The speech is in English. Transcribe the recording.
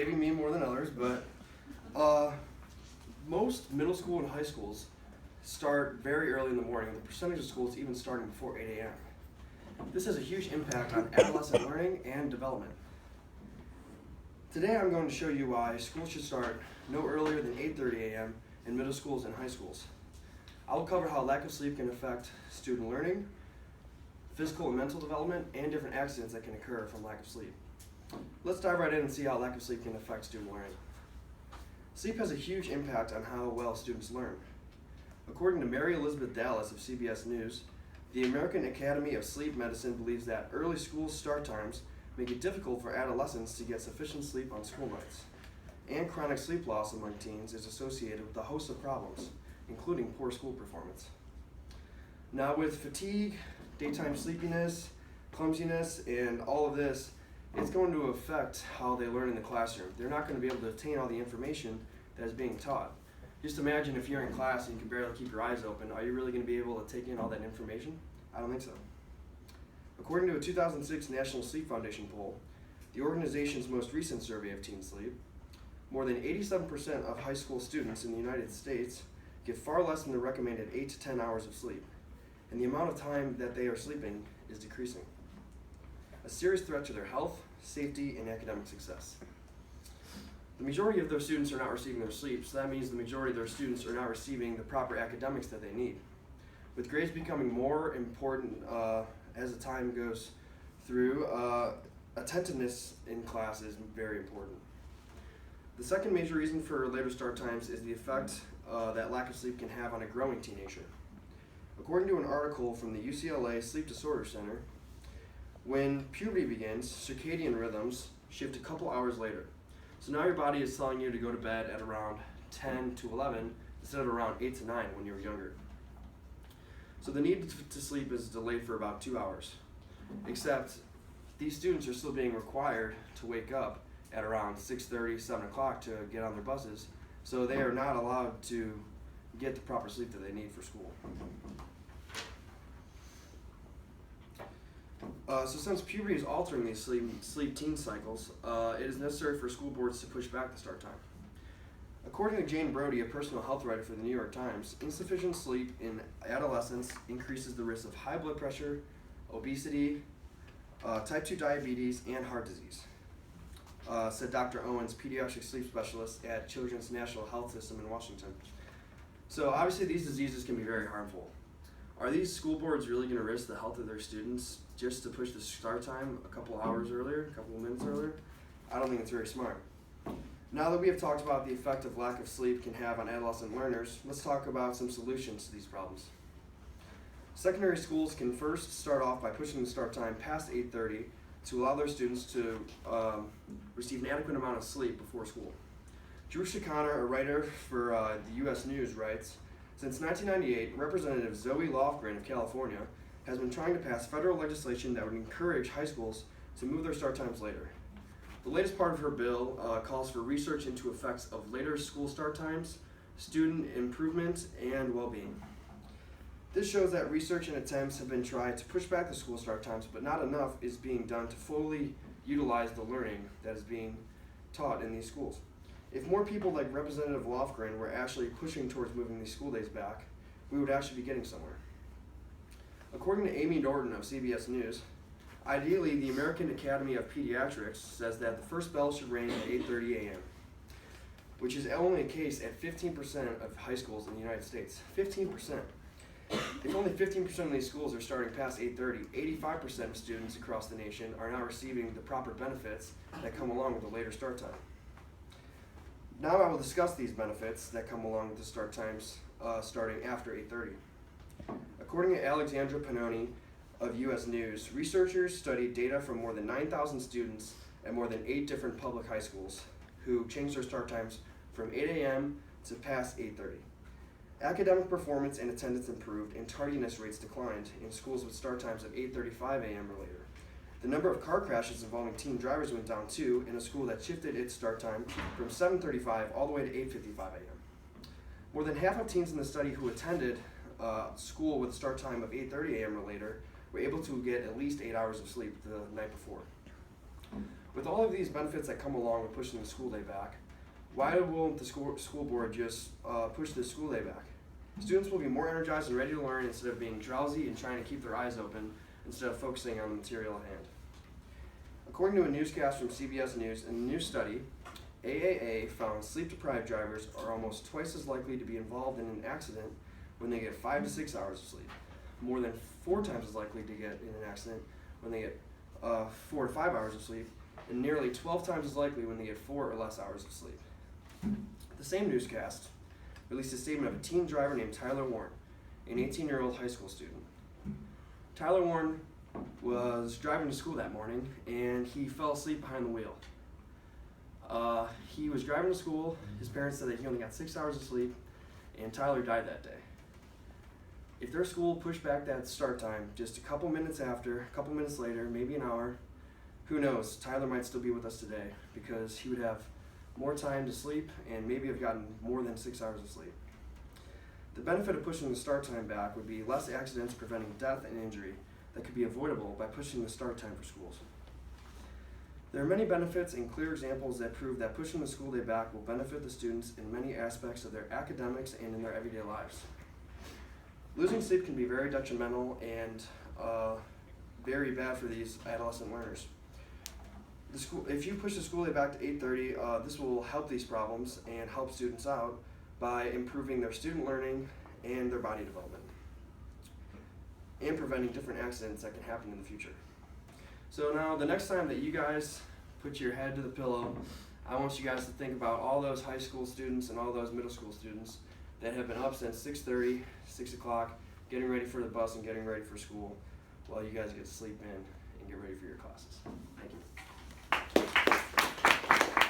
maybe me more than others, but most middle school and high schools start very early in the morning, with the percentage of schools even starting before 8 a.m. This has a huge impact on adolescent learning and development. Today I'm going to show you why schools should start no earlier than 8:30 a.m. in middle schools and high schools. I will cover how lack of sleep can affect student learning, physical and mental development, and different accidents that can occur from lack of sleep. Let's dive right in and see how lack of sleep can affect student learning. Sleep has a huge impact on how well students learn. According to Mary Elizabeth Dallas of CBS News, the American Academy of Sleep Medicine believes that early school start times make it difficult for adolescents to get sufficient sleep on school nights, and chronic sleep loss among teens is associated with a host of problems, including poor school performance. Now, with fatigue, daytime sleepiness, clumsiness, and all of this, it's going to affect how they learn in the classroom. They're not going to be able to obtain all the information that is being taught. Just imagine if you're in class and you can barely keep your eyes open, are you really going to be able to take in all that information? I don't think so. According to a 2006 National Sleep Foundation poll, the organization's most recent survey of teen sleep, more than 87% of high school students in the United States get far less than the recommended 8 to 10 hours of sleep, and the amount of time that they are sleeping is decreasing, a serious threat to their health, safety, and academic success. The majority of those students are not receiving their sleep, so that means the majority of their students are not receiving the proper academics that they need. With grades becoming more important as the time goes through, attentiveness in class is very important. The second major reason for later start times is the effect that lack of sleep can have on a growing teenager. According to an article from the UCLA Sleep Disorder Center, when puberty begins, circadian rhythms shift a couple hours later. So now your body is telling you to go to bed at around 10 to 11 instead of around 8 to 9 when you were younger. So the need to sleep is delayed for about 2 hours, except these students are still being required to wake up at around 6:30, 7 o'clock to get on their buses, so they are not allowed to get the proper sleep that they need for school. So since puberty is altering these sleep teen cycles, it is necessary for school boards to push back the start time. According to Jane Brody, a personal health writer for the New York Times, insufficient sleep in adolescence increases the risk of high blood pressure, obesity, type 2 diabetes, and heart disease, said Dr. Owens, pediatric sleep specialist at Children's National Health System in Washington. So obviously these diseases can be very harmful. Are these school boards really going to risk the health of their students just to push the start time a couple hours earlier, a couple of minutes earlier? I don't think it's very smart. Now that we have talked about the effect of lack of sleep can have on adolescent learners, let's talk about some solutions to these problems. Secondary schools can first start off by pushing the start time past 8:30 to allow their students to receive an adequate amount of sleep before school. Drew O'Connor, a writer for the U.S. News, writes, "Since 1998, Representative Zoe Lofgren of California has been trying to pass federal legislation that would encourage high schools to move their start times later. The latest part of her bill calls for research into effects of later school start times, student improvement, and well-being. This shows that research and attempts have been tried to push back the school start times, but not enough is being done to fully utilize the learning that is being taught in these schools. If more people like Representative Lofgren were actually pushing towards moving these school days back, we would actually be getting somewhere." According to Amy Norton of CBS News, ideally the American Academy of Pediatrics says that the first bell should ring at 8:30 a.m., which is only a case at 15% of high schools in the United States. 15%. If only 15% of these schools are starting past 8:30, 85% of students across the nation are not receiving the proper benefits that come along with a later start time. Now I will discuss these benefits that come along with the start times starting after 8:30. According to Alexandra Pannoni of U.S. News, researchers studied data from more than 9,000 students at more than 8 different public high schools who changed their start times from 8 a.m. to past 8:30. Academic performance and attendance improved, and tardiness rates declined in schools with start times of 8:35 a.m. or later. The number of car crashes involving teen drivers went down too in a school that shifted its start time from 7:35 all the way to 8:55 a.m. More than half of teens in the study who attended school with a start time of 8:30 a.m. or later were able to get at least 8 hours of sleep the night before. With all of these benefits that come along with pushing the school day back, why won't the school board just push the school day back? Students will be more energized and ready to learn instead of being drowsy and trying to keep their eyes open instead of focusing on the material at hand. According to a newscast from CBS News, in a new study, AAA found sleep-deprived drivers are almost twice as likely to be involved in an accident when they get 5 to 6 hours of sleep, more than 4 times as likely to get in an accident when they get 4 to 5 hours of sleep, and nearly 12 times as likely when they get 4 or less hours of sleep. The same newscast released a statement of a teen driver named Tyler Warren, an 18-year-old high school student. Tyler Warren was driving to school that morning and he fell asleep behind the wheel. He was driving to school. His parents said that he only got 6 hours of sleep, and Tyler died that day. If their school pushed back that start time just a couple minutes later, maybe an hour, who knows, Tyler might still be with us today because he would have more time to sleep and maybe have gotten more than 6 hours of sleep. The benefit of pushing the start time back would be less accidents preventing death and injury that could be avoidable by pushing the start time for schools. There are many benefits and clear examples that prove that pushing the school day back will benefit the students in many aspects of their academics and in their everyday lives. Losing sleep can be very detrimental and very bad for these adolescent learners. If you push the school day back to 8:30, this will help these problems and help students out by improving their student learning and their body development, and preventing different accidents that can happen in the future. So now, the next time that you guys put your head to the pillow, I want you guys to think about all those high school students and all those middle school students that have been up since 6:30, 6 o'clock, getting ready for the bus and getting ready for school, while you guys get to sleep in and get ready for your classes. Thank you.